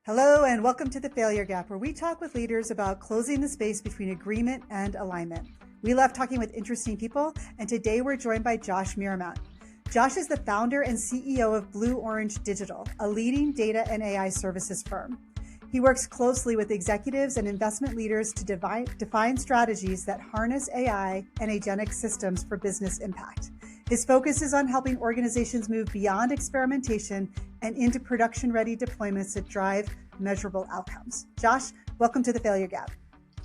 Hello, and welcome to The Failure Gap, where we talk with leaders about closing the space between agreement and alignment. We love talking with interesting people, and today we're joined by Josh Miramont. Josh is the founder and CEO of Blue Orange Digital, a leading data and AI services firm. He works closely with executives and investment leaders to define strategies that harness AI and agentic systems for business impact. His focus is on helping organizations move beyond experimentation and into production-ready deployments that drive measurable outcomes. Josh, welcome to The Failure Gap.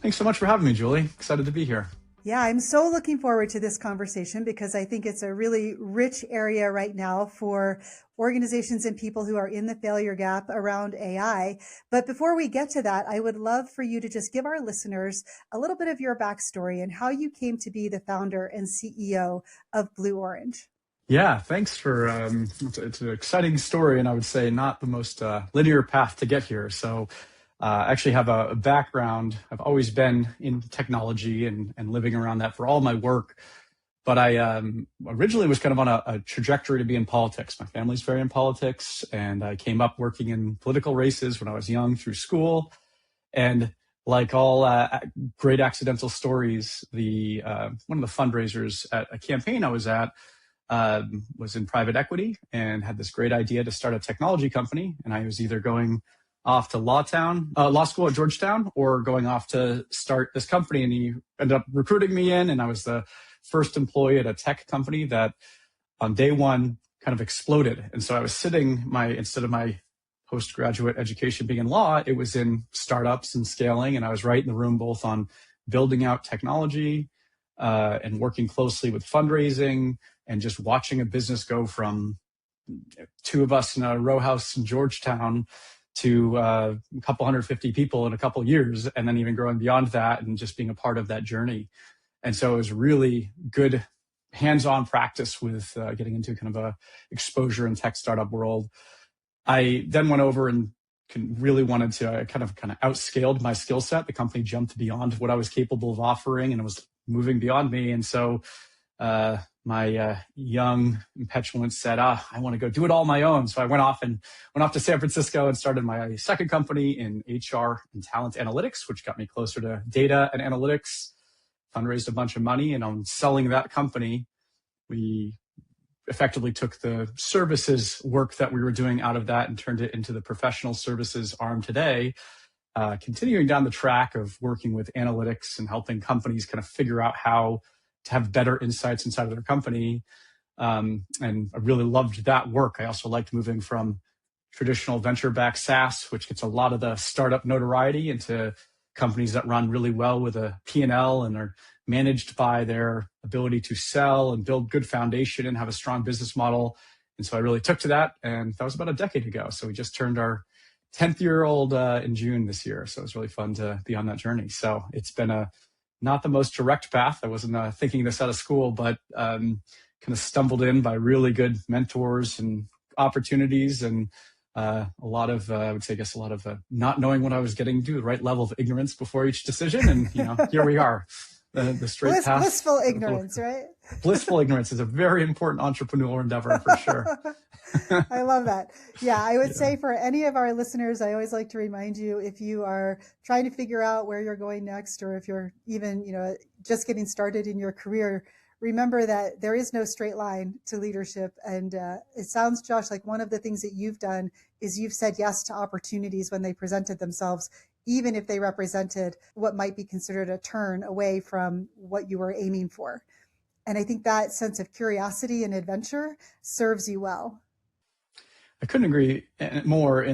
Thanks so much for having me, Julie. Excited to be here. Yeah, I'm so looking forward to this conversation because I think it's a really rich area right now for organizations and people who are in the failure gap around AI. But before we get to that, I would love for you to just give our listeners a little bit of your backstory and how you came to be the founder and CEO of Blue Orange. Yeah, thanks for, it's an exciting story, and I would say not the most linear path to get here. So I actually have a background. I've always been in technology and living around that for all my work. But I originally was kind of on a trajectory to be in politics. My family's very in politics, and I came up working in political races when I was young through school. And like all great accidental stories, one of the fundraisers at a campaign I was at was in private equity and had this great idea to start a technology company. And I was either going off to law school at Georgetown, or going off to start this company. And he ended up recruiting me in, and I was the first employee at a tech company that on day one kind of exploded. And so I was sitting instead of my postgraduate education being in law, it was in startups and scaling. And I was right in the room, both on building out technology and working closely with fundraising and just watching a business go from two of us in a row house in Georgetown to a couple 150 people in a couple years, and then even growing beyond that and just being a part of that journey. And so it was really good hands-on practice with getting into kind of a exposure in tech startup world. I then went over and really wanted to kind of outscaled my skill set. The company jumped beyond what I was capable of offering, and it was moving beyond me. And so my young impetulance said, I want to go do it all on my own. So I went off to San Francisco and started my second company in HR and talent analytics, which got me closer to data and analytics, fundraised a bunch of money. And on selling that company, we effectively took the services work that we were doing out of that and turned it into the professional services arm today, continuing down the track of working with analytics and helping companies kind of figure out how to have better insights inside of their company. And I really loved that work. I also liked moving from traditional venture-backed SaaS, which gets a lot of the startup notoriety, into companies that run really well with a P&L and are managed by their ability to sell and build good foundation and have a strong business model. And so I really took to that. And that was about a decade ago. So we just turned our 10th year old in June this year. So it was really fun to be on that journey. So it's been not the most direct path. I wasn't thinking this out of school, but kind of stumbled in by really good mentors and opportunities, and a lot of not knowing what I was getting to, the right level of ignorance before each decision. And here we are, the straight path. Blissful ignorance, right? Blissful ignorance is a very important entrepreneurial endeavor for sure. I love that. Yeah, I would say for any of our listeners, I always like to remind you, if you are trying to figure out where you're going next, or if you're even, just getting started in your career, remember that there is no straight line to leadership. And it sounds, Josh, like one of the things that you've done is you've said yes to opportunities when they presented themselves, even if they represented what might be considered a turn away from what you were aiming for. And I think that sense of curiosity and adventure serves you well. I couldn't agree more.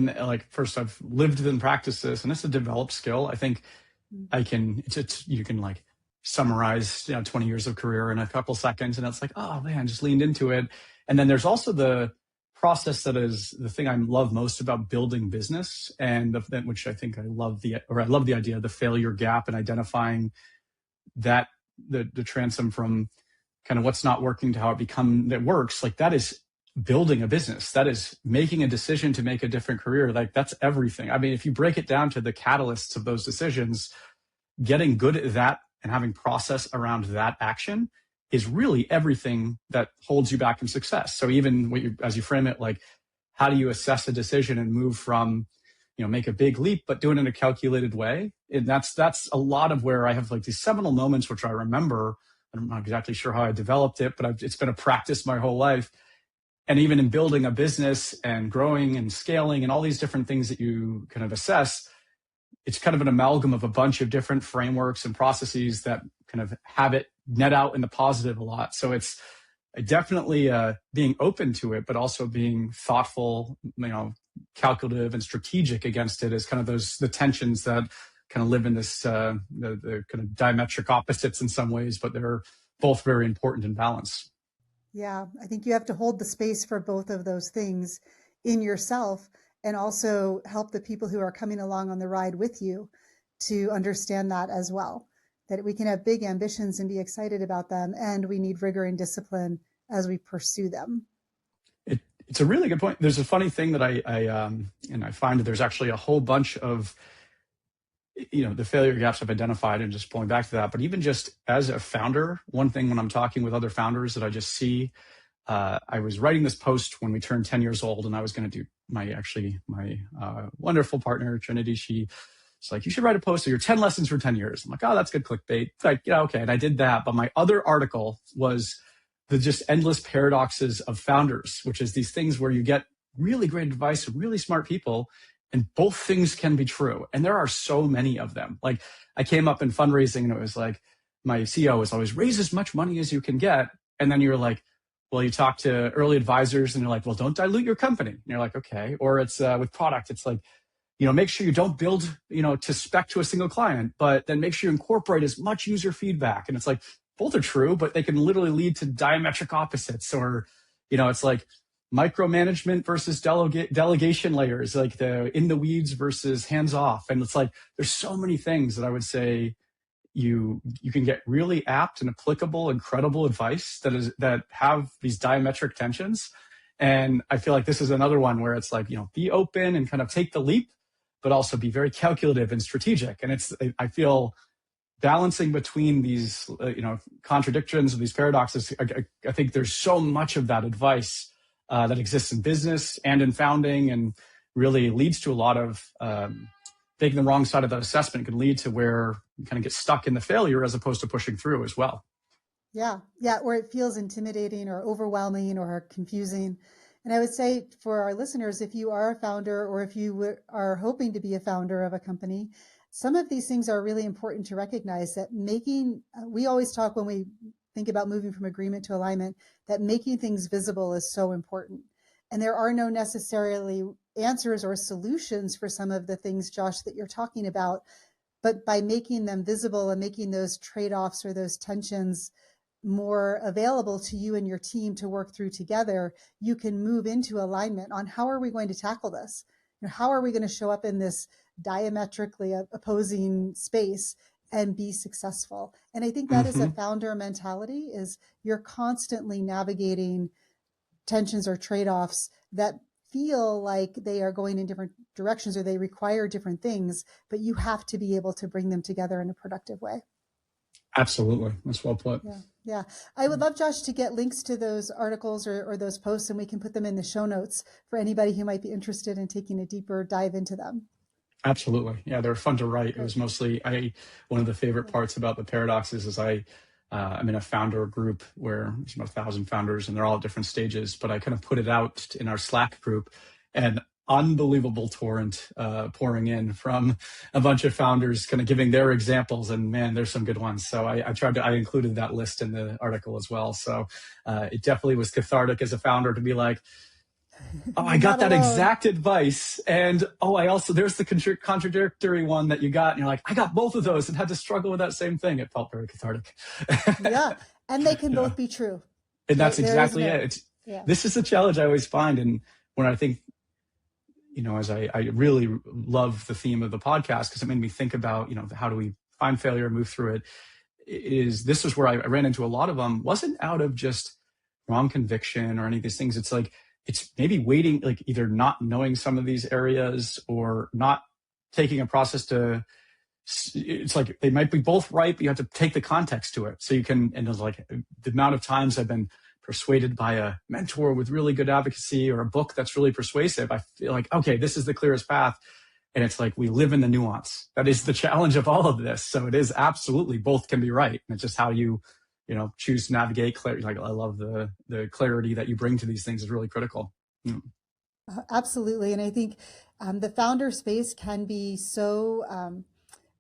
First, I've lived and practiced this, and it's a developed skill. I think you can summarize 20 years of career in a couple seconds, and it's like, oh man, just leaned into it. And then there's also the process that is the thing I love most about building business, and which I think I love the idea of the failure gap and identifying that the transom from kind of what's not working to how it works. Like, that is building a business. That is making a decision to make a different career. Like, that's everything. I mean, if you break it down to the catalysts of those decisions, getting good at that and having process around that action is really everything that holds you back from success. So even as you frame it, like, how do you assess a decision and move from, make a big leap, but do it in a calculated way. And that's a lot of where I have like these seminal moments, which I remember. I'm not exactly sure how I developed it, but it's been a practice my whole life. And even in building a business and growing and scaling and all these different things that you kind of assess, it's kind of an amalgam of a bunch of different frameworks and processes that kind of have it net out in the positive a lot. So it's definitely being open to it, but also being thoughtful, calculative and strategic against it is kind of the tensions that kind of live in this, the kind of diametric opposites in some ways, but they're both very important in balance. Yeah, I think you have to hold the space for both of those things in yourself and also help the people who are coming along on the ride with you to understand that as well, that we can have big ambitions and be excited about them, and we need rigor and discipline as we pursue them. It's a really good point. There's a funny thing that I find that there's actually a whole bunch of, the failure gaps I've identified, and just pulling back to that. But even just as a founder, one thing when I'm talking with other founders that I just see, I was writing this post when we turned 10 years old, and I was going to do my wonderful partner, Trinity. She's like, you should write a post of your 10 lessons for 10 years. I'm like, oh, that's good clickbait. Like, yeah, okay. And I did that. But my other article was the just endless paradoxes of founders, which is these things where you get really great advice from really smart people, and both things can be true. And there are so many of them. Like, I came up in fundraising and it was like, my CEO was always raise as much money as you can get. And then you're like, well, you talk to early advisors and they're like, well, don't dilute your company. And you're like, okay. Or it's with product, it's like, make sure you don't build, to spec to a single client, but then make sure you incorporate as much user feedback. And it's like, both are true, but they can literally lead to diametric opposites. Or, it's like micromanagement versus delegation layers, like the in the weeds versus hands off. And it's like, there's so many things that I would say you can get really apt and applicable and credible advice that have these diametric tensions. And I feel like this is another one where it's like, be open and kind of take the leap, but also be very calculative and strategic. And I feel balancing between these, contradictions or these paradoxes. I think there's so much of that advice that exists in business and in founding, and really leads to a lot of taking the wrong side of that assessment can lead to where you kind of get stuck in the failure as opposed to pushing through as well. Yeah. Or it feels intimidating or overwhelming or confusing. And I would say for our listeners, if you are a founder or if you are hoping to be a founder of a company, some of these things are really important to recognize, that we always talk when we think about moving from agreement to alignment, that making things visible is so important. And there are no necessarily answers or solutions for some of the things, Josh, that you're talking about. But by making them visible and making those trade-offs or those tensions more available to you and your team to work through together, you can move into alignment on how are we going to tackle this? How are we going to show up in this diametrically opposing space and be successful? And I think that is a founder mentality, is you're constantly navigating tensions or trade-offs that feel like they are going in different directions or they require different things, but you have to be able to bring them together in a productive way. Absolutely. That's well put. Yeah. I would love, Josh, to get links to those articles or those posts, and we can put them in the show notes for anybody who might be interested in taking a deeper dive into them. Absolutely. Yeah, they're fun to write. It was mostly, one of the favorite parts about the paradoxes is I'm in a founder group where there's about 1,000 founders and they're all at different stages, but I kind of put it out in our Slack group, and unbelievable torrent pouring in from a bunch of founders kind of giving their examples, and man, there's some good ones. So I included that list in the article as well. So it definitely was cathartic as a founder to be like, oh, I got that exact advice. And there's the contradictory one that you got. And you're like, I got both of those and had to struggle with that same thing. It felt very cathartic. Yeah. And they can both be true. And that's exactly it. This is the challenge I always find. And when I think, as I really love the theme of the podcast, because it made me think about, how do we find failure and move through it, this is where I ran into a lot of them. Wasn't out of just wrong conviction or any of these things. It's like, it's maybe waiting, like either not knowing some of these areas or not taking a process it's like they might be both right, but you have to take the context to it. So you can, and it's like the amount of times I've been persuaded by a mentor with really good advocacy or a book that's really persuasive, I feel like, okay, this is the clearest path. And it's like, we live in the nuance. That is the challenge of all of this. So it is absolutely both can be right. And it's just how you choose to navigate clarity. Like, I love the clarity that you bring to these things is really critical. Absolutely. And I think the founder space can be so,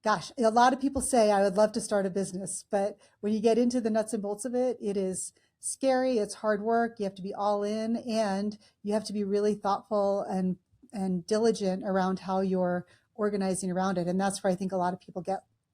gosh, a lot of people say, I would love to start a business. But when you get into the nuts and bolts of it, it is scary. It's hard work. You have to be all in, and you have to be really thoughtful and diligent around how you're organizing around it. And that's where I think a lot of people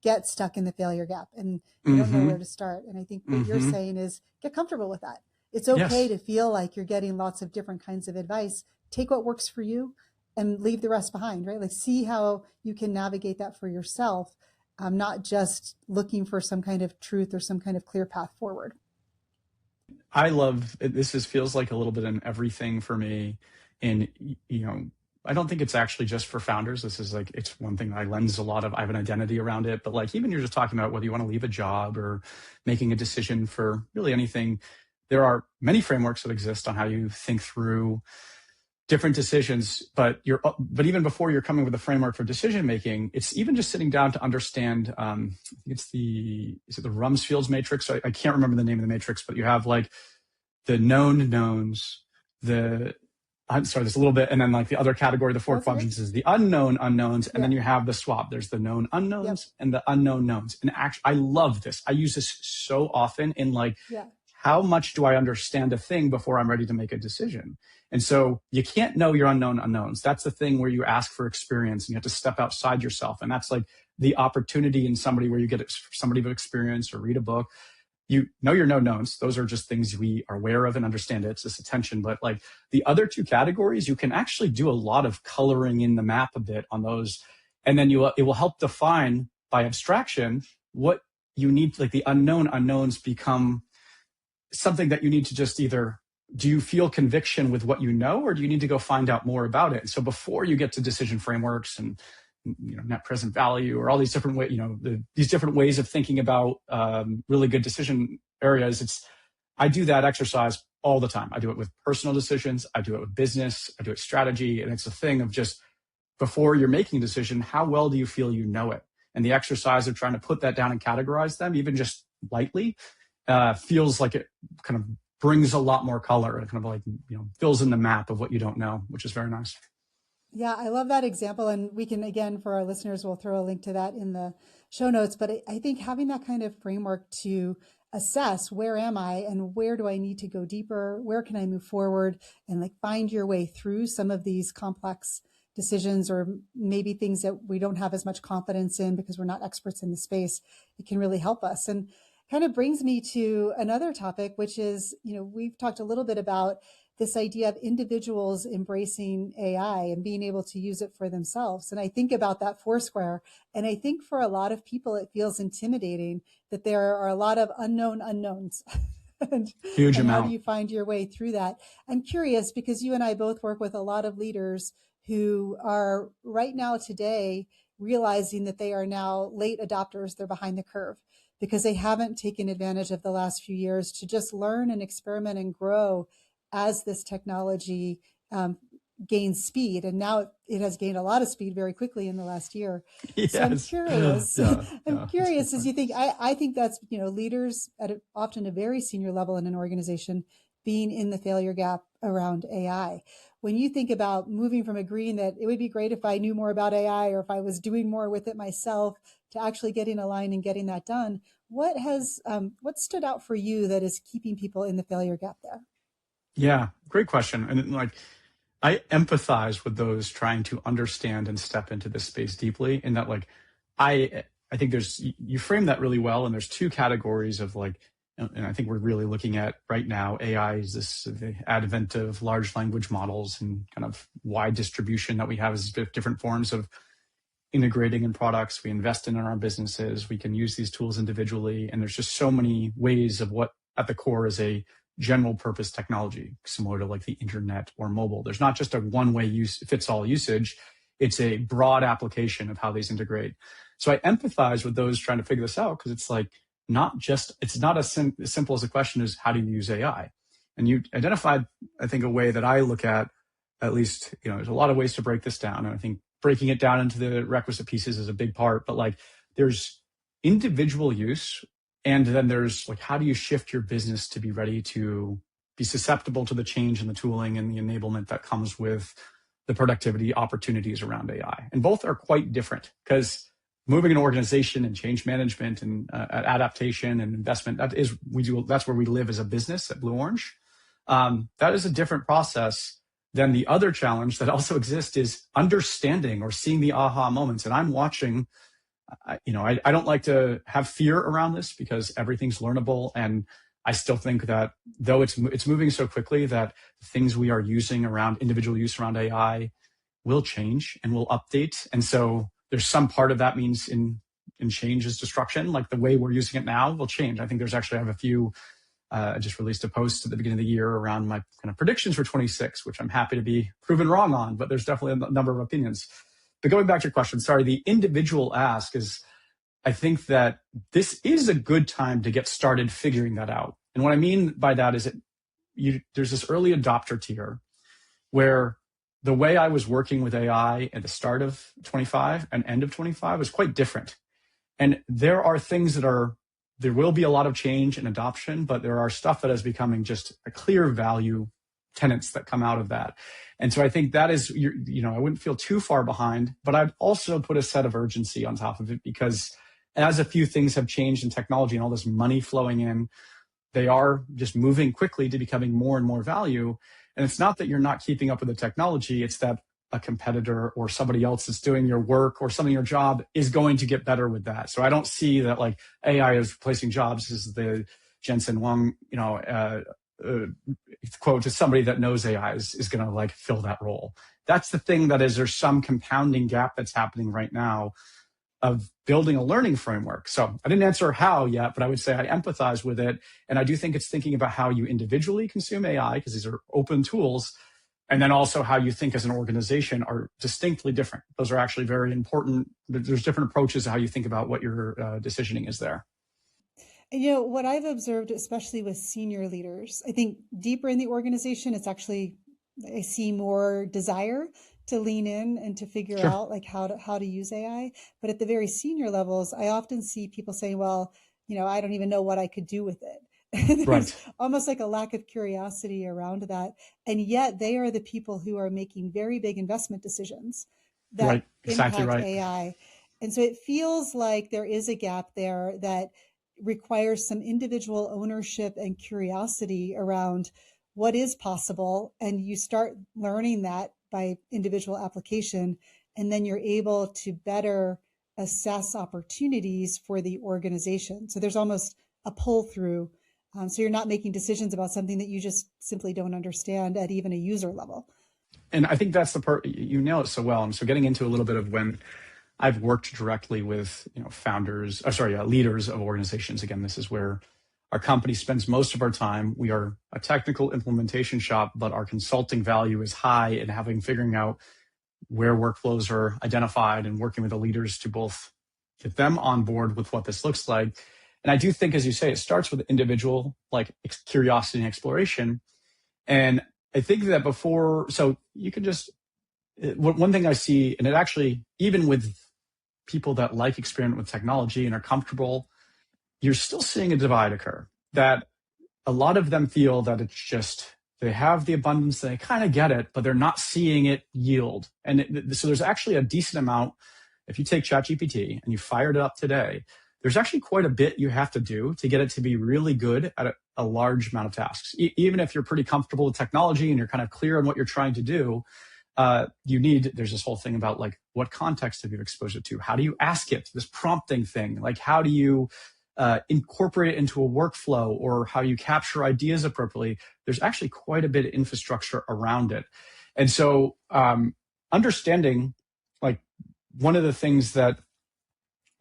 get stuck in the failure gap, and they don't know where to start. And I think what you're saying is get comfortable with that. It's okay to feel like you're getting lots of different kinds of advice. Take what works for you and leave the rest behind, right? Like, see how you can navigate that for yourself, not just looking for some kind of truth or some kind of clear path forward. I love it. This feels like a little bit in everything for me. And, I don't think it's actually just for founders. This is like, it's one thing that I lens a lot of. I have an identity around it, but like, even you're just talking about whether you want to leave a job or making a decision for really anything, there are many frameworks that exist on how you think through different decisions, but even before you're coming with a framework for decision making, it's even just sitting down to understand. I think is it the Rumsfeld's matrix? I can't remember the name of the matrix, but you have like the known knowns, there's a little bit, and then like the other category, the four quadrants, is the unknown unknowns, and then you have the swap. There's the known unknowns and the unknown knowns. And actually, I love this. I use this so often in like, how much do I understand a thing before I'm ready to make a decision? And so you can't know your unknown unknowns. That's the thing where you ask for experience and you have to step outside yourself. And that's like the opportunity in somebody where you get somebody with experience or read a book. You know your known knowns. Those are just things we are aware of and understand. It's this attention. But like the other two categories, you can actually do a lot of coloring in the map a bit on those. And then it will help define by abstraction what you need. Like the unknown unknowns become something that you need to just either, do you feel conviction with what you know, or do you need to go find out more about it? So before you get to decision frameworks and net present value or all these different ways, these different ways of thinking about really good decision areas, I do that exercise all the time. I do it with personal decisions. I do it with business. I do it strategy. And it's a thing of just before you're making a decision, how well do you feel you know it? And the exercise of trying to put that down and categorize them, even just lightly, feels like it kind of brings a lot more color and kind of like, fills in the map of what you don't know, which is very nice. Yeah, I love that example. And we can, again, for our listeners, we'll throw a link to that in the show notes. But I think having that kind of framework to assess where am I and where do I need to go deeper? Where can I move forward and like find your way through some of these complex decisions, or maybe things that we don't have as much confidence in because we're not experts in the space. It can really help us. And kind of brings me to another topic, which is, we've talked a little bit about this idea of individuals embracing AI and being able to use it for themselves. And I think about that Foursquare. And I think for a lot of people, it feels intimidating that there are a lot of unknown unknowns. Huge amount. How do you find your way through that? I'm curious because you and I both work with a lot of leaders who are right now today realizing that they are now late adopters. They're behind the curve because they haven't taken advantage of the last few years to just learn and experiment and grow as this technology gains speed. And now it has gained a lot of speed very quickly in the last year. Yes. So I'm curious, I'm curious as you think, I think that's, leaders at often a very senior level in an organization being in the failure gap around AI. When you think about moving from agreeing that it would be great if I knew more about AI or if I was doing more with it myself to actually getting aligned and getting that done, what stood out for you that is keeping people in the failure gap there? Yeah, great question. And I empathize with those trying to understand and step into this space deeply. In that, I think you frame that really well. And there's two categories of and I think we're really looking at right now, AI is the advent of large language models and kind of wide distribution that we have as different forms of integrating in products we invest in our businesses. We can use these tools individually. And there's just so many ways of what at the core is a general purpose technology, similar to the internet or mobile. There's not just a one way fits all usage. It's a broad application of how these integrate. So I empathize with those trying to figure this out because it's it's not as simple as a question as how do you use AI? And you identified, I think, a way that I look at least, there's a lot of ways to break this down. And I think breaking it down into the requisite pieces is a big part, but like there's individual use, and then there's like, how do you shift your business to be ready to be susceptible to the change in the tooling and the enablement that comes with the productivity opportunities around AI. And both are quite different, because moving an organization and change management and adaptation and investment, that's where we live as a business at Blue Orange. That is a different process than the other challenge that also exists, is understanding or seeing the aha moments. And I'm watching, I don't like to have fear around this because everything's learnable. And I still think that though it's moving so quickly, that things we are using around individual use around AI will change and will update. And so there's some part of that means in change is destruction. Like the way we're using it now will change. I think I have a few, I just released a post at the beginning of the year around my kind of predictions for 26, which I'm happy to be proven wrong on, but there's definitely a number of opinions. But going back to your question, sorry, the individual ask is, I think that this is a good time to get started figuring that out. And what I mean by that is that there's this early adopter tier where the way I was working with AI at the start of 25 and end of 25 was quite different. And there are things there will be a lot of change and adoption, but there are stuff that is becoming just a clear value tenets that come out of that. And so I think that is, I wouldn't feel too far behind, but I'd also put a set of urgency on top of it, because as a few things have changed in technology and all this money flowing in, they are just moving quickly to becoming more and more value. And it's not that you're not keeping up with the technology, it's that a competitor or somebody else that's doing your work or something, your job is going to get better with that. So I don't see that like AI is replacing jobs. This is the Jensen Huang, quote to somebody that knows AI is going to like fill that role. That's the thing, that is, there's some compounding gap that's happening right now of building a learning framework. So I didn't answer how yet, but I would say I empathize with it. And I do think it's thinking about how you individually consume AI, because these are open tools, and then also how you think as an organization are distinctly different. Those are actually very important. There's different approaches to how you think about what your decisioning is there. And what I've observed, especially with senior leaders, I think deeper in the organization, I see more desire to lean in and to figure Sure. out like how to use AI. But at the very senior levels, I often see people saying, well, I don't even know what I could do with it. There's Right. almost like a lack of curiosity around that. And yet they are the people who are making very big investment decisions that Right. Exactly impact right. AI. And so it feels like there is a gap there that requires some individual ownership and curiosity around what is possible. And you start learning that by individual application, and then you're able to better assess opportunities for the organization. So there's almost a pull through. So you're not making decisions about something that you just simply don't understand at even a user level. And I think that's the part, you nail it so well. And so getting into a little bit of when I've worked directly with leaders of organizations. Again, this is where our company spends most of our time. We are a technical implementation shop, but our consulting value is high in figuring out where workflows are identified and working with the leaders to both get them on board with what this looks like. And I do think, as you say, it starts with individual curiosity and exploration. And I think that so you can just, one thing I see, and it actually, even with people that like experiment with technology and are comfortable, you're still seeing a divide occur, that a lot of them feel that it's just, they have the abundance, they kind of get it, but they're not seeing it yield. And so there's actually a decent amount, if you take ChatGPT and you fired it up today, there's actually quite a bit you have to do to get it to be really good at a large amount of tasks. Even if you're pretty comfortable with technology and you're kind of clear on what you're trying to do, there's this whole thing about what context have you exposed it to? How do you ask it? This prompting thing, how do you incorporate it into a workflow, or how you capture ideas appropriately? There's actually quite a bit of infrastructure around it. And so understanding, one of the things that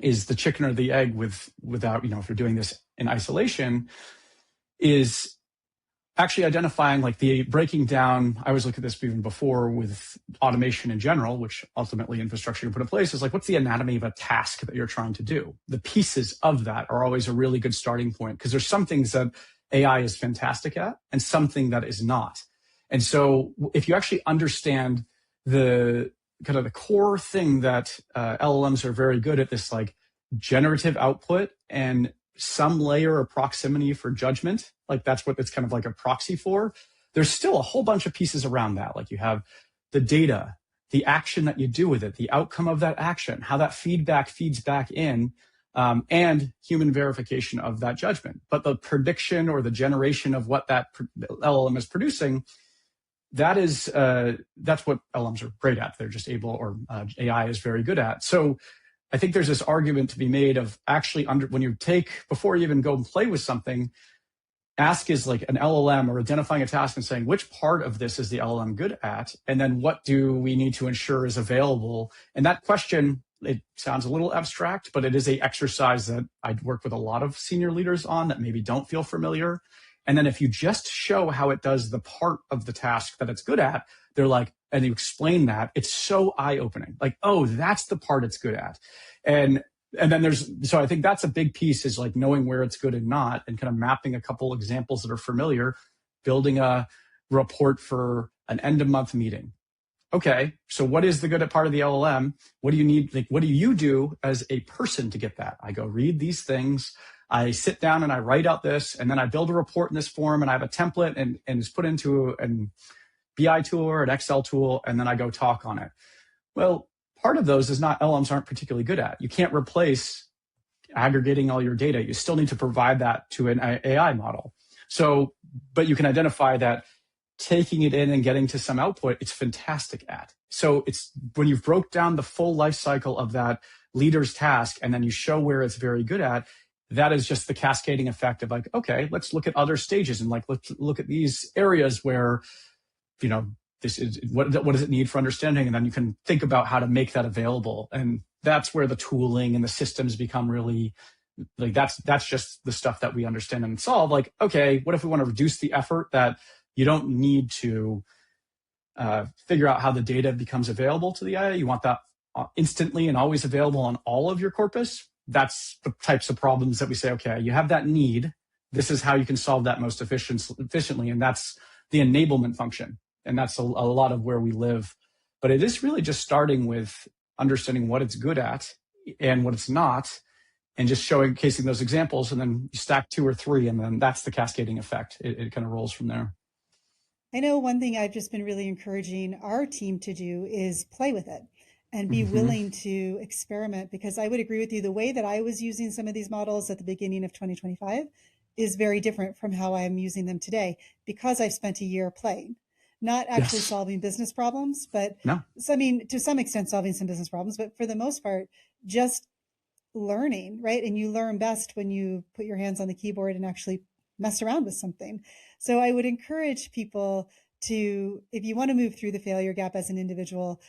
is the chicken or the egg without, if you're doing this in isolation, is actually identifying the breaking down. I always look at this even before with automation in general, which ultimately infrastructure you put in place, is what's the anatomy of a task that you're trying to do? The pieces of that are always a really good starting point, because there's some things that AI is fantastic at and something that is not. And so if you actually understand the kind of the core thing that LLMs are very good at, this like generative output and some layer of proximity for judgment. Like that's what it's kind of like a proxy for. There's still a whole bunch of pieces around that. Like you have the data, the action that you do with it, the outcome of that action, how that feedback feeds back in, and human verification of that judgment. But the prediction or the generation of what that LLM is producing, that's what LLMs are great at. They're just able, or AI is very good at. So I think there's this argument to be made of actually when you before you even go and play with something, ask is like an LLM or identifying a task and saying, which part of this is the LLM good at? And then what do we need to ensure is available? And that question, it sounds a little abstract, but it is an exercise that I'd work with a lot of senior leaders on that maybe don't feel familiar. And then if you just show how it does the part of the task that it's good at, they're like, and you explain that, it's so eye-opening. Like, oh, that's the part it's good at. And then so I think that's a big piece, is like knowing where it's good and not, and kind of mapping a couple examples that are familiar, building a report for an end of month meeting. Okay, so what is the good at part of the LLM? What do you need? Like, what do you do as a person to get that? I go read these things. I sit down and I write out this, and then I build a report in this form, and I have a template and it's put into an BI tool or an Excel tool, and then I go talk on it. Well, part of those is not LLMs aren't particularly good at. You can't replace aggregating all your data. You still need to provide that to an AI model. So, but you can identify that taking it in and getting to some output, it's fantastic at. So it's when you've broke down the full life cycle of that leader's task, and then you show where it's very good at, that is just the cascading effect of like, okay, let's look at other stages, and like, let's look at these areas where, this is what does it need for understanding? And then you can think about how to make that available. And that's where the tooling and the systems become really, like, that's just the stuff that we understand and solve. Like, okay, what if we want to reduce the effort that you don't need to figure out how the data becomes available to the AI? You want that instantly and always available on all of your corpus. That's the types of problems that we say, okay, you have that need. This is how you can solve that most efficiently. And that's the enablement function. And that's a lot of where we live. But it is really just starting with understanding what it's good at and what it's not, and just showcasing those examples. And then you stack 2 or 3, and then that's the cascading effect. It kind of rolls from there. I know one thing I've just been really encouraging our team to do is play with it and be willing to experiment, because I would agree with you. The way that I was using some of these models at the beginning of 2025 is very different from how I'm using them today, because I've spent a year playing, not actually solving business problems, but so, I mean, to some extent solving some business problems, but for the most part, just learning, right? And you learn best when you put your hands on the keyboard and actually mess around with something. So I would encourage people to, if you want to move through the failure gap as an individual,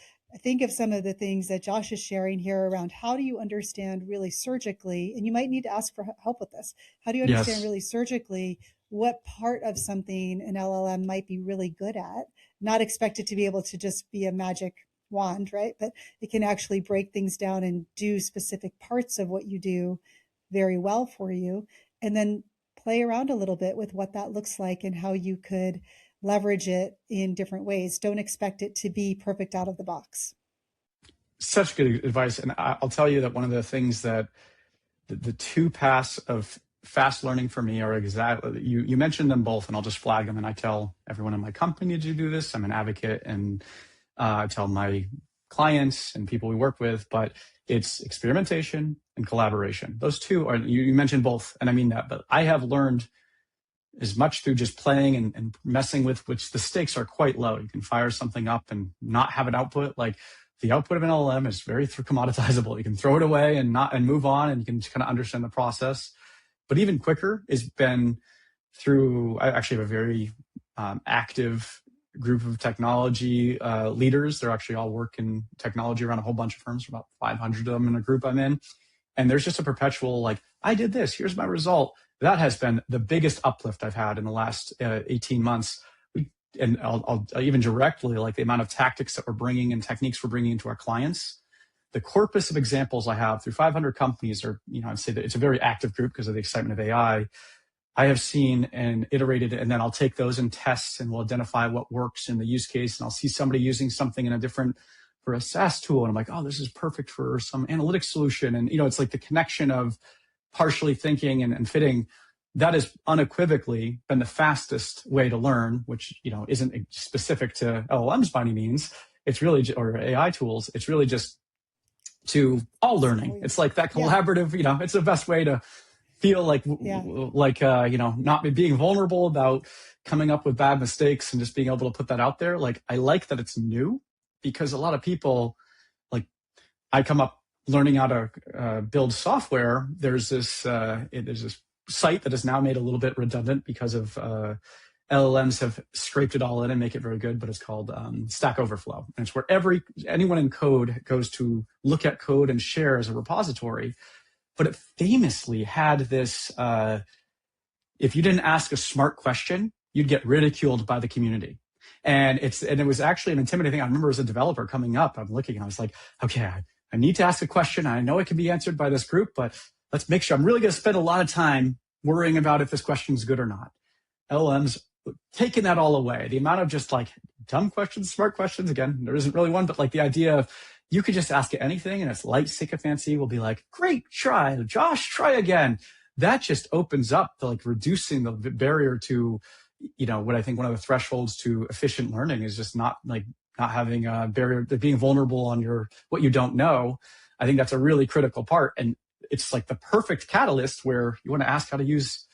think of some of the things that Josh is sharing here around how do you understand really surgically, and you might need to ask for help with this. How do you understand really surgically what part of something an LLM might be really good at? Not expect it to be able to just be a magic wand, right? But it can actually break things down and do specific parts of what you do very well for you. And then play around a little bit with what that looks like and how you could leverage it in different ways. Don't expect it to be perfect out of the box. Such good advice. And I'll tell you that one of the things that the 2 paths of fast learning for me are exactly, you mentioned them both, and I'll just flag them. And I tell everyone in my company to do this. I'm an advocate, and I tell my clients and people we work with, but it's experimentation and collaboration. Those 2 are, you mentioned both, and I mean that, but I have learned as much through just playing and messing with, which the stakes are quite low. You can fire something up and not have an output. Like, the output of an LLM is very commoditizable. You can throw it away and move on, and you can kind of understand the process. But even quicker has been through, I actually have a very active group of technology leaders. They're actually all work in technology around a whole bunch of firms, about 500 of them in a group I'm in. And there's just a perpetual, like, I did this, here's my result. That has been the biggest uplift I've had in the last 18 months. And I'll even directly, like, the amount of tactics that we're bringing and techniques we're bringing into our clients. The corpus of examples I have through 500 companies are, I'd say that it's a very active group because of the excitement of AI. I have seen and iterated, and then I'll take those and test, and we'll identify what works in the use case. And I'll see somebody using something in a different for a SaaS tool. And I'm like, oh, this is perfect for some analytics solution. And, it's like the connection of partially thinking and fitting. That has unequivocally been the fastest way to learn, which, isn't specific to LLMs by any means. It's really, or AI tools. It's really just to all learning. It's like that collaborative, it's the best way to feel like not being vulnerable about coming up with bad mistakes and just being able to put that out there. Like, I like that it's new, because a lot of people, like, I come up learning how to build software. There's this site that is now made a little bit redundant because of LLMs have scraped it all in and make it very good, but it's called Stack Overflow. And it's where anyone in code goes to look at code and share as a repository. But it famously had this, if you didn't ask a smart question, you'd get ridiculed by the community. And it was actually an intimidating thing. I remember as a developer coming up, I'm looking and I was like, okay, I need to ask a question. I know it can be answered by this group, but let's make sure I'm really going to spend a lot of time worrying about if this question is good or not. LLMs taking that all away. The amount of just like dumb questions, smart questions, again, there isn't really one, but like the idea of you could just ask it anything and its light sycophancy will be like, great try, Josh, try again. That just opens up to like reducing the barrier to, what I think one of the thresholds to efficient learning is just not having a barrier to being vulnerable on what you don't know. I think that's a really critical part. And it's like the perfect catalyst where you want to ask how to use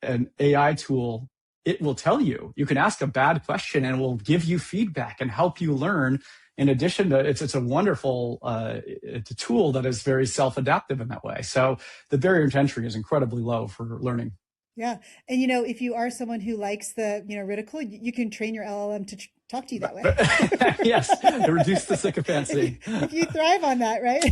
an AI tool. It will tell you. You can ask a bad question and it will give you feedback and help you learn. In addition to, it's a wonderful it's a tool that is very self-adaptive in that way. So the barrier to entry is incredibly low for learning. Yeah. And, if you are someone who likes the, ridicule, you can train your LLM to talk to you that way. Yes. Reduce the sycophancy. if you thrive on that, right?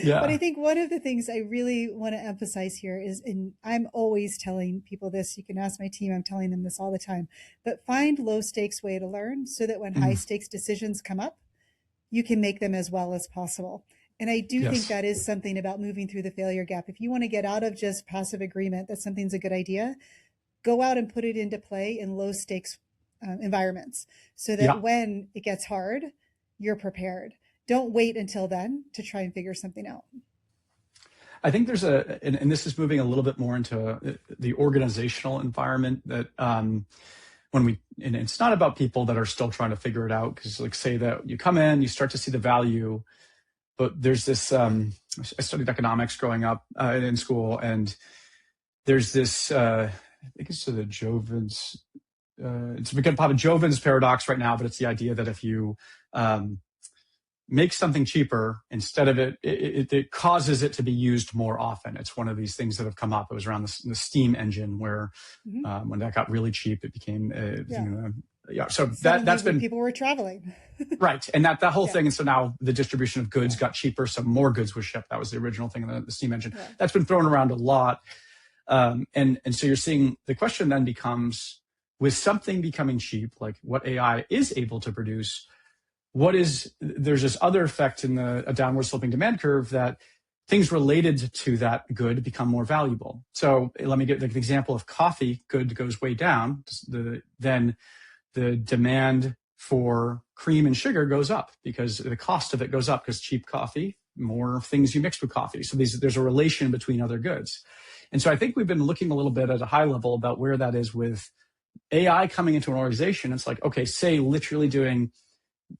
Yeah. But I think one of the things I really want to emphasize here is, and I'm always telling people this, you can ask my team, I'm telling them this all the time, but find low stakes way to learn so that when high stakes decisions come up, you can make them as well as possible. And I do think that is something about moving through the failure gap. If you want to get out of just passive agreement that something's a good idea, go out and put it into play in low stakes environments so that when it gets hard, you're prepared. Don't wait until then to try and figure something out. I think there's and this is moving a little bit more into the organizational environment that and it's not about people that are still trying to figure it out, because like say that you come in, you start to see the value. But there's this, I studied economics growing up in school, and there's this, I think it's the Joven's, it's become probably Joven's paradox right now, but it's the idea that if you make something cheaper, instead of it causes it to be used more often. It's one of these things that have come up. It was around the steam engine where when that got really cheap, it became, so that's been people were traveling. Right. And that whole thing. And so now the distribution of goods got cheaper. So more goods were shipped. That was the original thing in the steam engine. Yeah. That's been thrown around a lot. And so you're seeing the question then becomes, with something becoming cheap, like what AI is able to produce, there's this other effect in a downward sloping demand curve that things related to that good become more valuable. So let me get the example of coffee. Good goes way down. Then the demand for cream and sugar goes up because the cost of it goes up, because cheap coffee, more things you mix with coffee. So there's a relation between other goods. And so I think we've been looking a little bit at a high level about where that is with AI coming into an organization. It's like, okay, say literally doing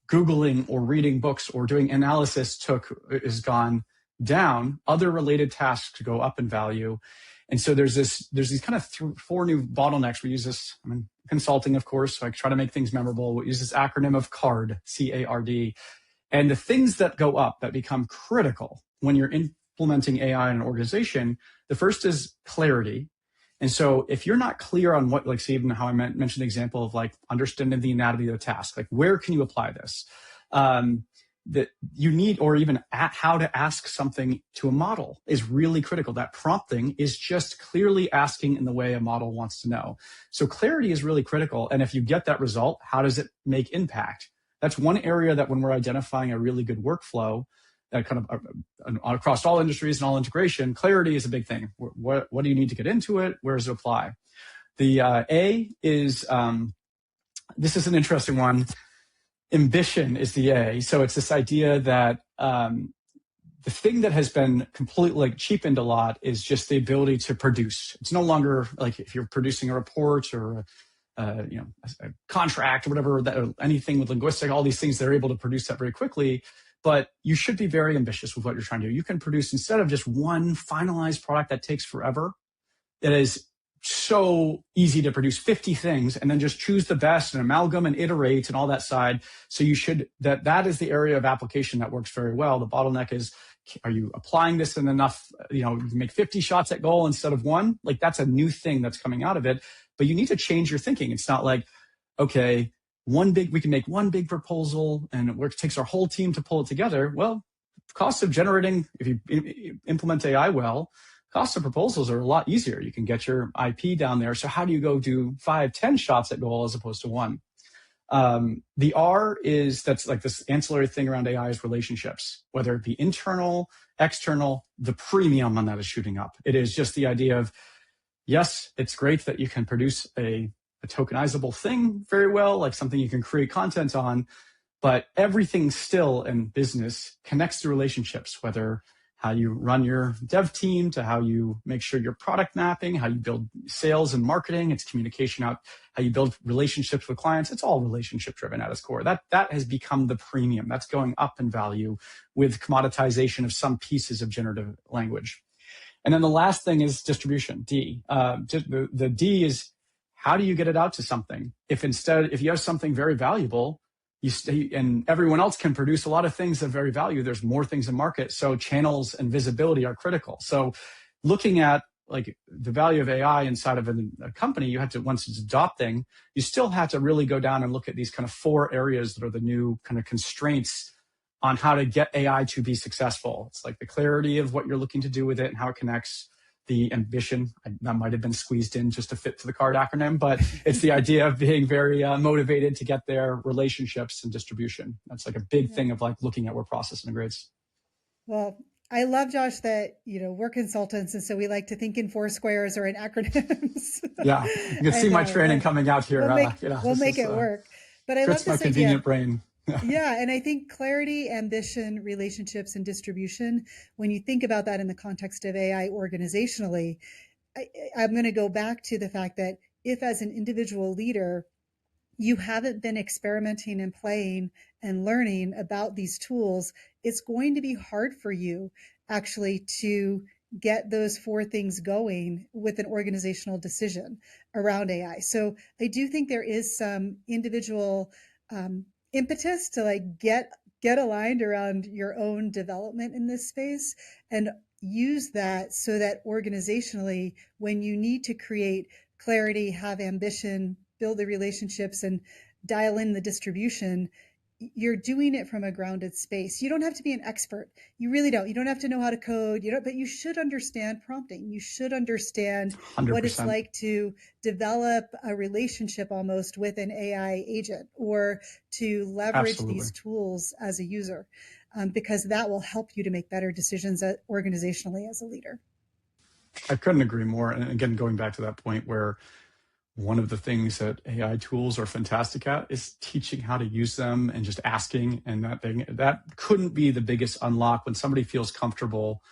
Googling or reading books or doing analysis is gone down. Other related tasks go up in value. And so there's these kind of four new bottlenecks. We use this, consulting, of course, so I try to make things memorable. We use this acronym of CARD, C-A-R-D. And the things that go up that become critical when you're implementing AI in an organization, the first is clarity. And so if you're not clear on what, like, see, even how I mentioned the example of like understanding the anatomy of the task, like where can you apply this? That you need, or even how to ask something to a model is really critical. That prompting is just clearly asking in the way a model wants to know. So clarity is really critical. And if you get that result, how does it make impact? That's one area that when we're identifying a really good workflow, that kind of across all industries and all integration, clarity is a big thing. What do you need to get into it? Where does it apply? The A is, this is an interesting one. ambition is the A. So it's this idea that the thing that has been completely cheapened a lot is just the ability to produce. It's no longer like if you're producing a report or a contract or whatever, anything with linguistic, all these things, they're able to produce that very quickly. But you should be very ambitious with what you're trying to do. You can produce, instead of just one finalized product that takes forever, it is so easy to produce 50 things and then just choose the best and amalgam and iterate and all that side. So you should, that is the area of application that works very well. The bottleneck is, are you applying this in enough, you make 50 shots at goal instead of one? Like, that's a new thing that's coming out of it, but you need to change your thinking. It's not like, okay, we can make one big proposal and it takes our whole team to pull it together. Well, cost of generating, if you implement AI well, cost of proposals are a lot easier. You can get your IP down there. So how do you go do 5, 10 shots at goal as opposed to one? The R that's like this ancillary thing around AI is relationships, whether it be internal, external, the premium on that is shooting up. It is just the idea of, yes, it's great that you can produce a tokenizable thing very well, like something you can create content on, but everything still in business connects to relationships, whether how you run your dev team to how you make sure your product mapping, how you build sales and marketing, it's communication out, how you build relationships with clients. It's all relationship driven at its core. That has become the premium. That's going up in value with commoditization of some pieces of generative language. And then the last thing is distribution, D. The D is, how do you get it out to something? If you have something very valuable, and everyone else can produce a lot of things of very value, there's more things in market. So channels and visibility are critical. So looking at like the value of AI inside of a company, you have to, once it's adopting, you still have to really go down and look at these kind of 4 areas that are the new kind of constraints on how to get AI to be successful. It's like the clarity of what you're looking to do with it and how it connects, the ambition, that might have been squeezed in just to fit to the CARD acronym, but it's the idea of being very motivated to get their relationships and distribution. That's like a big thing of like looking at where process integrates. Well, I love, Josh, that, we're consultants. And so we like to think in 4 squares or in acronyms. Yeah. You can see my training coming out here. We'll make it work. But I love this my convenient brain. Yeah. And I think clarity, ambition, relationships, and distribution, when you think about that in the context of AI organizationally, I'm going to go back to the fact that if as an individual leader, you haven't been experimenting and playing and learning about these tools, it's going to be hard for you actually to get those 4 things going with an organizational decision around AI. So I do think there is some individual impetus to like get aligned around your own development in this space and use that so that organizationally, when you need to create clarity, have ambition, build the relationships, and dial in the distribution, you're doing it from a grounded space. You don't have to be an expert. You really don't. You don't have to know how to code, but you should understand prompting. You should understand 100%. What it's like to develop a relationship almost with an AI agent or to leverage Absolutely. these tools as a user, because that will help you to make better decisions organizationally as a leader. I couldn't agree more. And again, going back to that point where one of the things that AI tools are fantastic at is teaching how to use them and just asking. And that couldn't be the biggest unlock when somebody feels comfortable.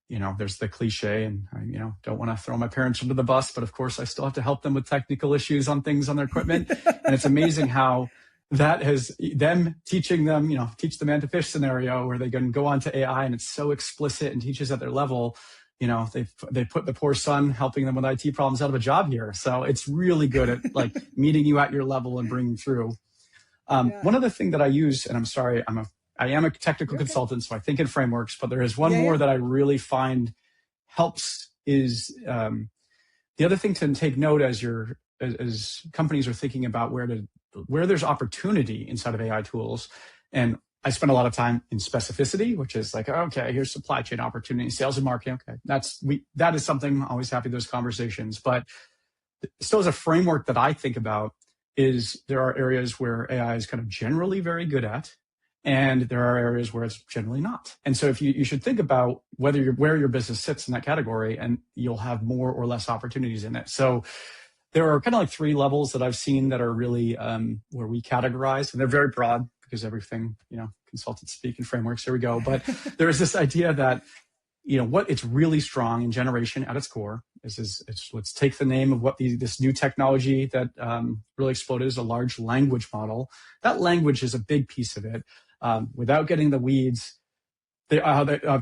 There's the cliche, and I, don't want to throw my parents under the bus, but of course I still have to help them with technical issues on things on their equipment. And it's amazing how that has them teaching them, teach the man to fish scenario where they can go onto AI and it's so explicit and teaches at their level. They put the poor son helping them with IT problems out of a job here. So it's really good at like meeting you at your level and bringing through. One other thing that I use, and I'm sorry, I am a technical consultant, so I think in frameworks, but there is one more that I really find helps is the other thing to take note as companies are thinking about where there's opportunity inside of AI tools. And I spend a lot of time in specificity, which is like, okay, here's supply chain opportunity, sales and marketing. Okay, that is something I'm always happy those conversations. But still, as a framework that I think about is there are areas where AI is kind of generally very good at, and there are areas where it's generally not. And so if you should think about where your business sits in that category, and you'll have more or less opportunities in it. So there are kind of like 3 levels that I've seen that are really where we categorize, and they're very broad. because everything, consultants speak in frameworks. Here we go. But there is this idea that, what it's really strong in generation at its core is let's take the name of what this new technology that really exploded is a large language model. That language is a big piece of it. Without getting the weeds, the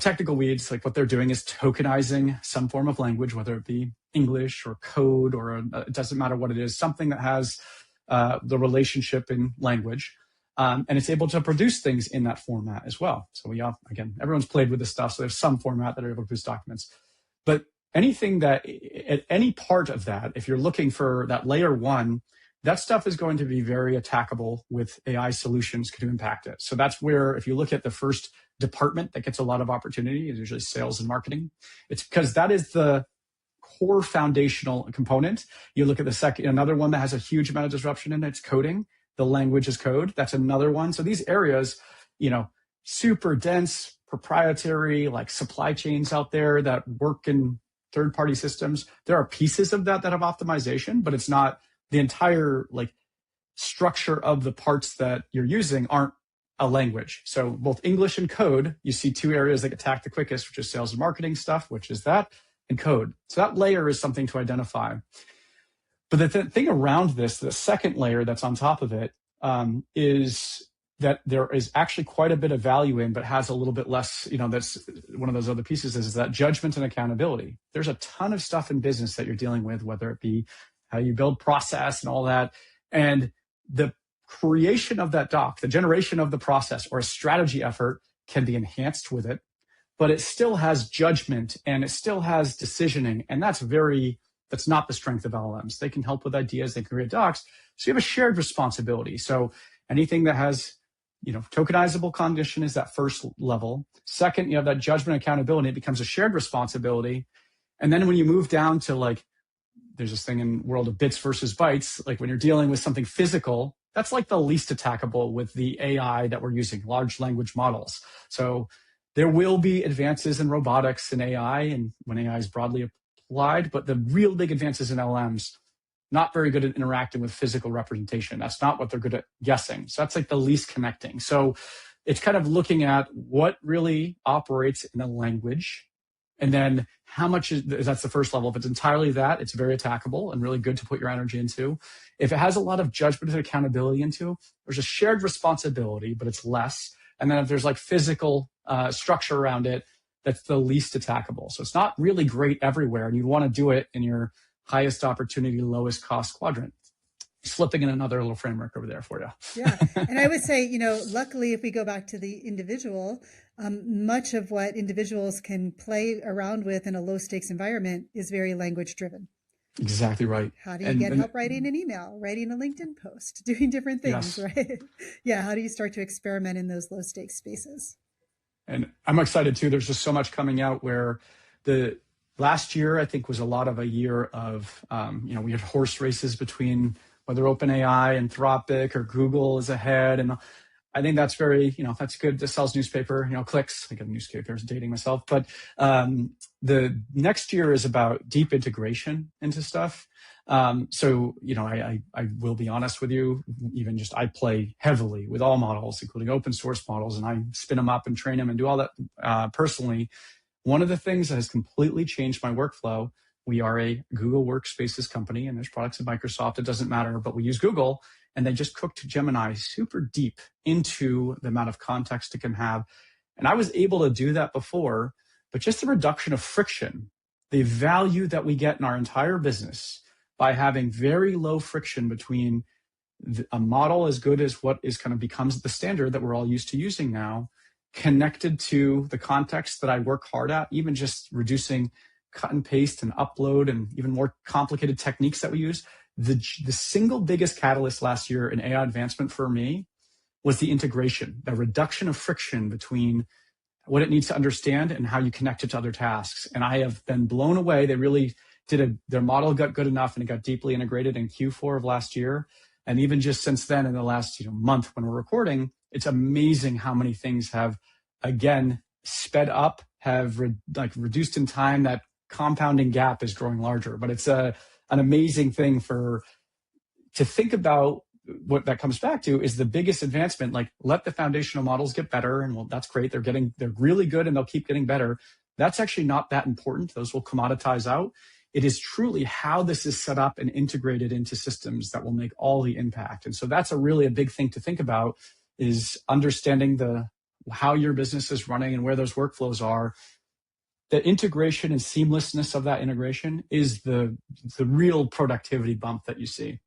technical weeds, like what they're doing is tokenizing some form of language, whether it be English or code or it doesn't matter what it is, something that has the relationship in language. And it's able to produce things in that format as well. So again, everyone's played with this stuff. So there's some format that are able to produce documents. But anything that at any part of that, if you're looking for that layer one, that stuff is going to be very attackable with AI solutions to impact it. So that's where, if you look at the first department that gets a lot of opportunity, is usually sales and marketing. It's because that is the core foundational component. You look at the second, another one that has a huge amount of disruption in it, it's coding. The language is code. That's another one. So these areas, super dense, proprietary, like supply chains out there that work in third-party systems. There are pieces of that have optimization, but it's not the entire structure of the parts that you're using aren't a language. So both English and code, you see two areas that attack the quickest, which is sales and marketing stuff, which is that, and code. So that layer is something to identify. But the thing around this, the second layer that's on top of it, is that there is actually quite a bit of value in, but has a little bit less, that's one of those other pieces is that judgment and accountability. There's a ton of stuff in business that you're dealing with, whether it be how you build process and all that. And the creation of that doc, the generation of the process or a strategy effort can be enhanced with it, but it still has judgment and it still has decisioning. And that's not the strength of LLMs. They can help with ideas, they can create docs. So you have a shared responsibility. So anything that has, tokenizable condition is that first level. Second, you have that judgment accountability. It becomes a shared responsibility. And then when you move down to there's this thing in world of bits versus bytes, like when you're dealing with something physical, that's like the least attackable with the AI that we're using, large language models. So there will be advances in robotics and AI, and when AI is broadly applied, but the real big advances in LLMs, not very good at interacting with physical representation. That's not what they're good at guessing. So that's like the least connecting. So it's kind of looking at what really operates in a language, and then how much that's the first level. If it's entirely that, it's very attackable and really good to put your energy into. If it has a lot of judgment and accountability into, there's a shared responsibility, but it's less. And then if there's physical structure around it, that's the least attackable. So it's not really great everywhere, and you want to do it in your highest opportunity, lowest cost quadrant. Slipping in another little framework over there for you. Yeah. And I would say, luckily, if we go back to the individual, much of what individuals can play around with in a low stakes environment is very language driven. Exactly right. How do you get help writing an email, writing a LinkedIn post, doing different things, yes. Right? Yeah. How do you start to experiment in those low stakes spaces? And I'm excited too. There's just so much coming out where the last year, I think, was a lot of a year of, we had horse races between whether OpenAI, Anthropic, or Google is ahead. And I think that's very, that's good. This sells newspaper, clicks. I get a newspaper, dating myself. But the next year is about deep integration into stuff. So, I will be honest with you, even just I play heavily with all models, including open source models, and I spin them up and train them and do all that personally. One of the things that has completely changed my workflow, we are a Google Workspaces company, and there's products at Microsoft. It doesn't matter, but we use Google, and they just cooked Gemini super deep into the amount of context it can have. And I was able to do that before, but just the reduction of friction, the value that we get in our entire business by having very low friction between a model as good as what is kind of becomes the standard that we're all used to using now, connected to the context that I work hard at, even just reducing cut and paste and upload and even more complicated techniques that we use. The single biggest catalyst last year in AI advancement for me was the integration, the reduction of friction between what it needs to understand and how you connect it to other tasks. And I have been blown away. They really their model got good enough and it got deeply integrated in Q4 of last year. And even just since then, in the last month when we're recording, it's amazing how many things have, again, sped up, have reduced in time. That compounding gap is growing larger. But it's an amazing thing to think about what that comes back to is the biggest advancement. Like, let the foundational models get better, and well, that's great. They're really good, and they'll keep getting better. That's actually not that important. Those will commoditize out. It is truly how this is set up and integrated into systems that will make all the impact. And so that's a big thing to think about, is understanding how your business is running and where those workflows are. The integration and seamlessness of that integration is the real productivity bump that you see.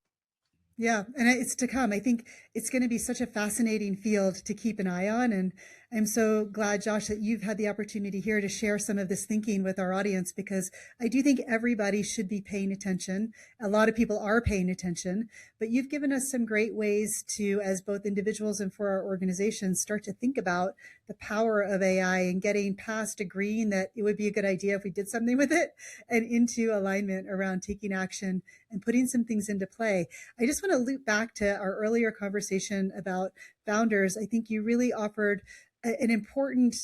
Yeah, and it's to come. I think it's going to be such a fascinating field to keep an eye on. And I'm so glad, Josh, that you've had the opportunity here to share some of this thinking with our audience, because I do think everybody should be paying attention. A lot of people are paying attention, but you've given us some great ways to, as both individuals and for our organizations, start to think about the power of AI and getting past agreeing that it would be a good idea if we did something with it, and into alignment around taking action and putting some things into play. I just want to loop back to our earlier conversation about founders. I think you really offered an important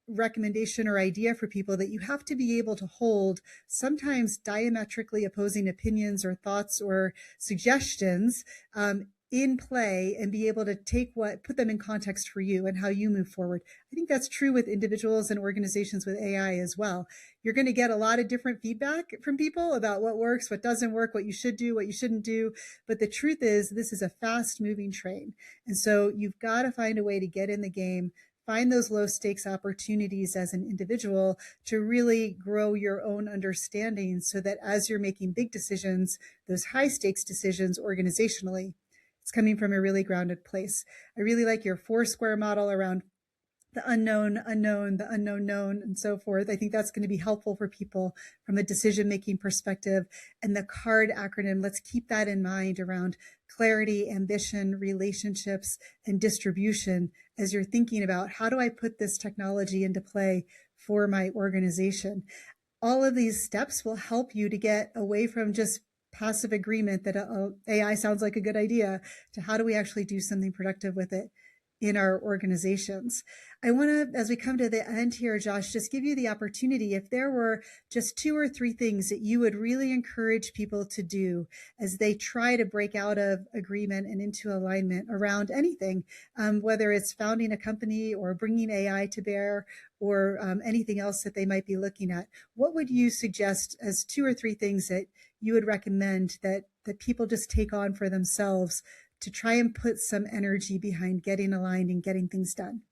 recommendation or idea for people, that you have to be able to hold sometimes diametrically opposing opinions or thoughts or suggestions in play, and be able to put them in context for you and how you move forward. I think that's true with individuals and organizations with AI as well. You're going to get a lot of different feedback from people about what works, what doesn't work, what you should do, what you shouldn't do. But the truth is, this is a fast moving train. And so you've got to find a way to get in the game, find those low stakes opportunities as an individual to really grow your own understanding, so that as you're making big decisions, those high stakes decisions organizationally, it's coming from a really grounded place. I really like your 4-square model around the unknown, the unknown known, and so forth. I think that's going to be helpful for people from a decision-making perspective. And the CARD acronym, let's keep that in mind, around clarity, ambition, relationships, and distribution, as you're thinking about, how do I put this technology into play for my organization? All of these steps will help you to get away from just passive agreement that AI sounds like a good idea, to how do we actually do something productive with it in our organizations. I want to, as we come to the end here, Josh, just give you the opportunity, if there were just 2 or 3 things that you would really encourage people to do as they try to break out of agreement and into alignment around anything, whether it's founding a company or bringing AI to bear, or anything else that they might be looking at. What would you suggest as 2 or 3 things that you would recommend that people just take on for themselves to try and put some energy behind getting aligned and getting things done?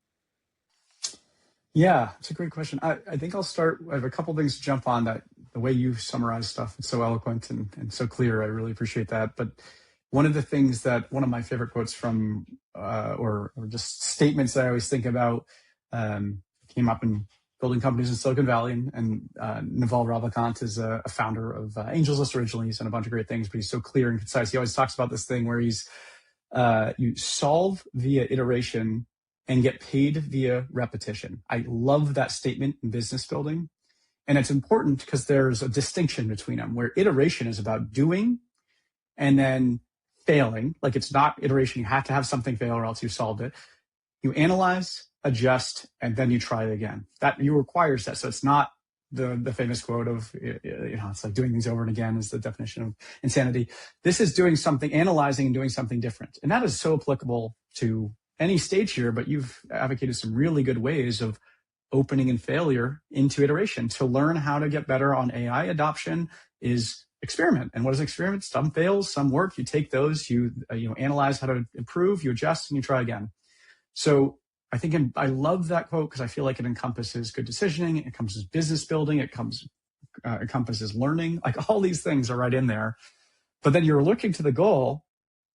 Yeah, it's a great question. I think I'll start. I have a couple things to jump on. That the way you summarize stuff, it's so eloquent and so clear. I really appreciate that. But one of my favorite quotes from, or just statements that I always think about, came up in building companies in Silicon Valley, and Naval Ravikant is a founder of AngelsList originally. He's done a bunch of great things, but he's so clear and concise. He always talks about this thing where you solve via iteration and get paid via repetition. I love that statement in business building. And it's important because there's a distinction between them, where iteration is about doing and then failing. Like, it's not iteration. You have to have something fail or else you solved it. You analyze, adjust, and then you try it again. That requires that. So it's not the famous quote of, it's like doing things over and again is the definition of insanity. This is doing something, analyzing and doing something different. And that is so applicable to any stage here, but you've advocated some really good ways of opening and failure into iteration. To learn how to get better on AI adoption is experiment. And what is experiment? Some fails, some work. You take those, you analyze how to improve, you adjust, and you try again. So I love that quote because I feel like it encompasses good decisioning, it encompasses business building, it encompasses learning. Like, all these things are right in there. But then you're looking to the goal,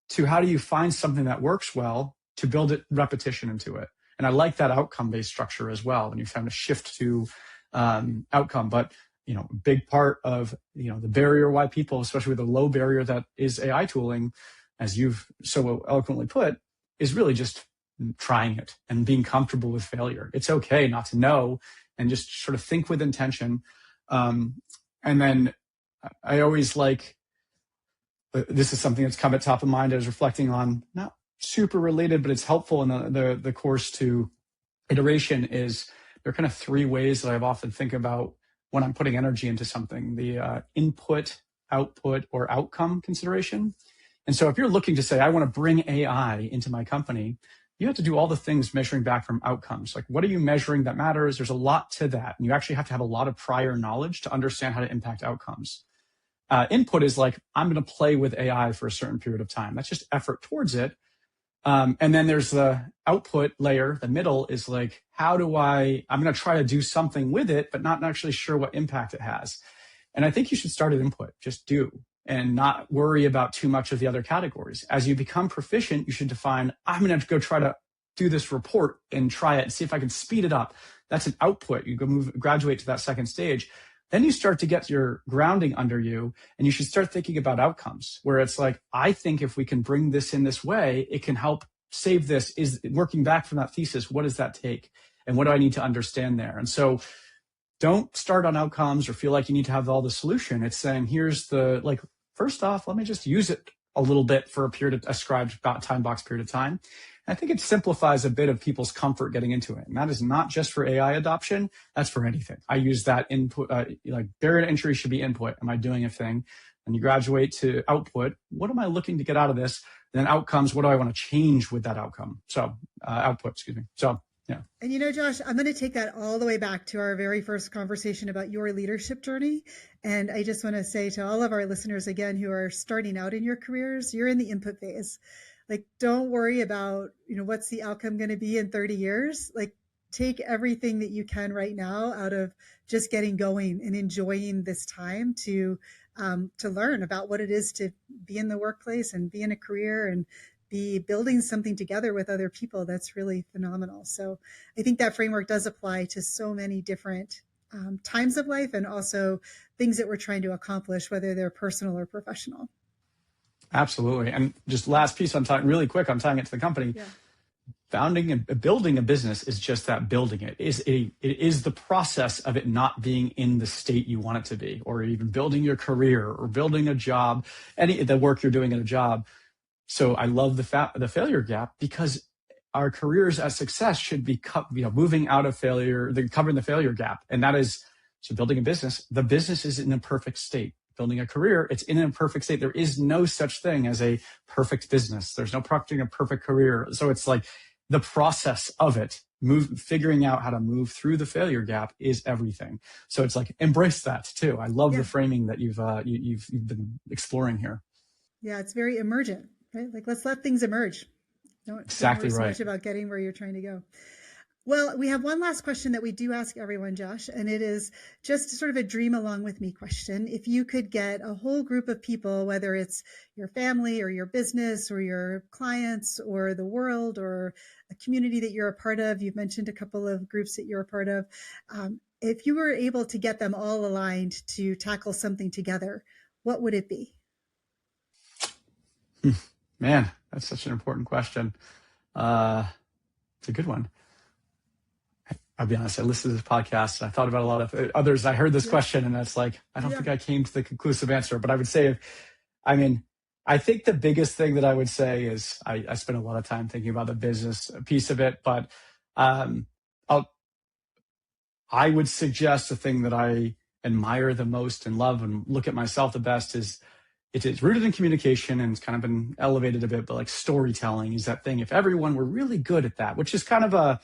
to how do you find something that works well to build it repetition into it. And I like that outcome-based structure as well, when you kind of shift to outcome. But a big part of the barrier why people, especially with a low barrier that is AI tooling, as you've so eloquently put, is really just trying it and being comfortable with failure. It's okay not to know, and just sort of think with intention. And then I always like, this is something that's come at top of mind. I was reflecting on, not super related, but it's helpful in the course to iteration. Is there are kind of 3 ways that I've often think about when I'm putting energy into something: the input, output, or outcome consideration. And so if you're looking to say, I want to bring AI into my company, you have to do all the things measuring back from outcomes. Like, what are you measuring that matters? There's a lot to that. And you actually have to have a lot of prior knowledge to understand how to impact outcomes. Input is like, I'm going to play with AI for a certain period of time. That's just effort towards it. And then there's the output layer. The middle is like, I'm going to try to do something with it, but not actually sure what impact it has. And I think you should start at input. Just do, and not worry about too much of the other categories. As you become proficient, you should define, I'm going to go try to do this report and try it and see if I can speed it up. That's an output. You go graduate to that second stage. Then you start to get your grounding under you, and you should start thinking about outcomes, where it's like, I think if we can bring this in this way, it can help save this. Is working back from that thesis, what does that take? And what do I need to understand there? And so don't start on outcomes or feel like you need to have all the solution. It's saying, first off, let me just use it a little bit for a ascribed time box period of time. And I think it simplifies a bit of people's comfort getting into it. And that is not just for AI adoption. That's for anything. I use that input, barrier to entry should be input. Am I doing a thing? And you graduate to output. What am I looking to get out of this? And then outcomes. What do I want to change with that outcome? So output, excuse me. So, yeah. And Josh, I'm going to take that all the way back to our very first conversation about your leadership journey. And I just want to say to all of our listeners again, who are starting out in your careers, you're in the input phase. Like, don't worry about, what's the outcome going to be in 30 years? Like, take everything that you can right now out of just getting going and enjoying this time to learn about what it is to be in the workplace and be in a career and be building something together with other people. That's really phenomenal. So I think that framework does apply to so many different times of life, and also things that we're trying to accomplish, whether they're personal or professional. Absolutely. And just last piece on time, really quick, I'm tying it to the company. Yeah. Founding and building a business is just that, building it. It is the process of it not being in the state you want it to be, or even building your career or building a job, the work you're doing in a job. So I love the failure gap, because our careers as success should be moving out of failure, covering the failure gap. And that is, so building a business, the business is in a perfect state. Building a career, it's in a perfect state. There is no such thing as a perfect business. There's no a perfect career. So it's like the process of it, figuring out how to move through the failure gap is everything. So it's like, embrace that too. I love the framing that you've been exploring here. Yeah, it's very emergent, right? Like, let's let things emerge. Don't worry so much about getting where you're trying to go. Well, we have one last question that we do ask everyone, Josh, and it is just sort of a dream along with me question. If you could get a whole group of people, whether it's your family or your business or your clients or the world or a community that you're a part of, you've mentioned a couple of groups that you're a part of. If you were able to get them all aligned to tackle something together, what would it be? Man, that's such an important question. It's a good one. I'll be honest, I listened to this podcast and I thought about a lot of others. I heard this question and it's like, I don't think I came to the conclusive answer, but I would say, I think the biggest thing that I would say is I spend a lot of time thinking about the business piece of it, but I would suggest the thing that I admire the most and love and look at myself the best is it's rooted in communication, and it's kind of been elevated a bit, but like storytelling is that thing. If everyone were really good at that, which is kind of a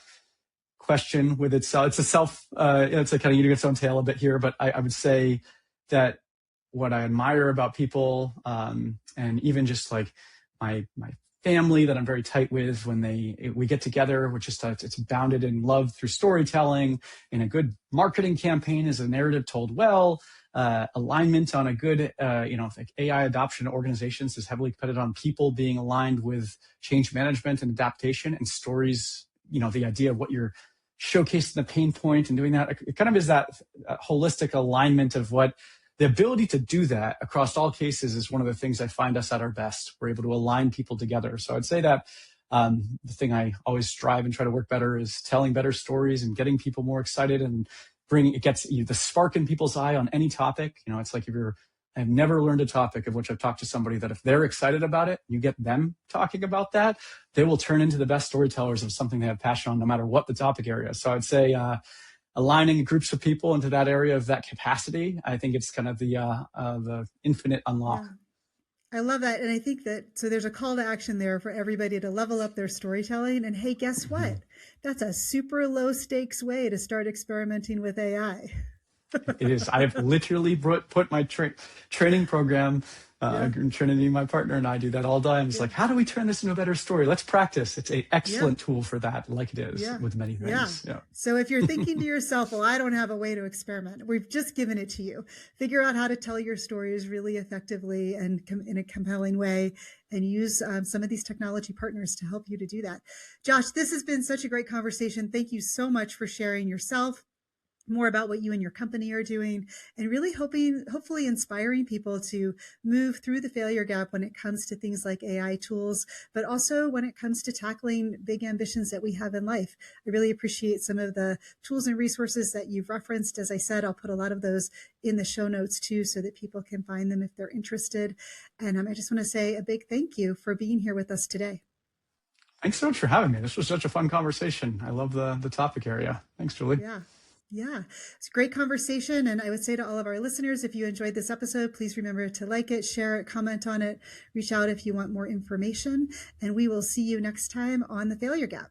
question with itself, it's a kind of eating its own tail a bit here, but I would say that what I admire about people, and even just like my family that I'm very tight with, when we get together, which is it's bounded in love through storytelling, and a good marketing campaign is a narrative told well. Alignment on a good, like AI adoption organizations is heavily dependent on people being aligned with change management and adaptation, and stories, the idea of what you're showcasing, the pain point and doing that. It kind of is that holistic alignment of what the ability to do that across all cases is one of the things I find us at our best. We're able to align people together. So I'd say that the thing I always strive and try to work better is telling better stories and getting people more excited, and it gets the spark in people's eye on any topic. It's like I've never learned a topic of which I've talked to somebody that if they're excited about it, you get them talking about that, they will turn into the best storytellers of something they have passion on, no matter what the topic area is. So I'd say aligning groups of people into that area of that capacity, I think it's kind of the infinite unlock. I love that. And I think that, so there's a call to action there for everybody to level up their storytelling. And hey, guess what? Mhm. That's a super low stakes way to start experimenting with AI. It is. I have literally put my training program, Yeah. Trinity, my partner, and I do that all the time. It's Yeah. like, how do we turn this into a better story? Let's practice. It's an Yeah. excellent tool for that, like it is Yeah. with many Yeah. things. Yeah. So if you're thinking to yourself, well, I don't have a way to experiment, we've just given it to you. Figure out how to tell your stories really effectively and in a compelling way, and use some of these technology partners to help you to do that. Josh, this has been such a great conversation. Thank you so much for sharing yourself, more about what you and your company are doing, and really hopefully inspiring people to move through the failure gap when it comes to things like AI tools, but also when it comes to tackling big ambitions that we have in life. I really appreciate some of the tools and resources that you've referenced. As I said, I'll put a lot of those in the show notes too, so that people can find them if they're interested. And I just want to say a big thank you for being here with us today. Thanks so much for having me. This was such a fun conversation. I love the topic area. Thanks, Julie. Yeah. Yeah, it's a great conversation. And I would say to all of our listeners, if you enjoyed this episode, please remember to like it, share it, comment on it, reach out if you want more information. And we will see you next time on The Failure Gap.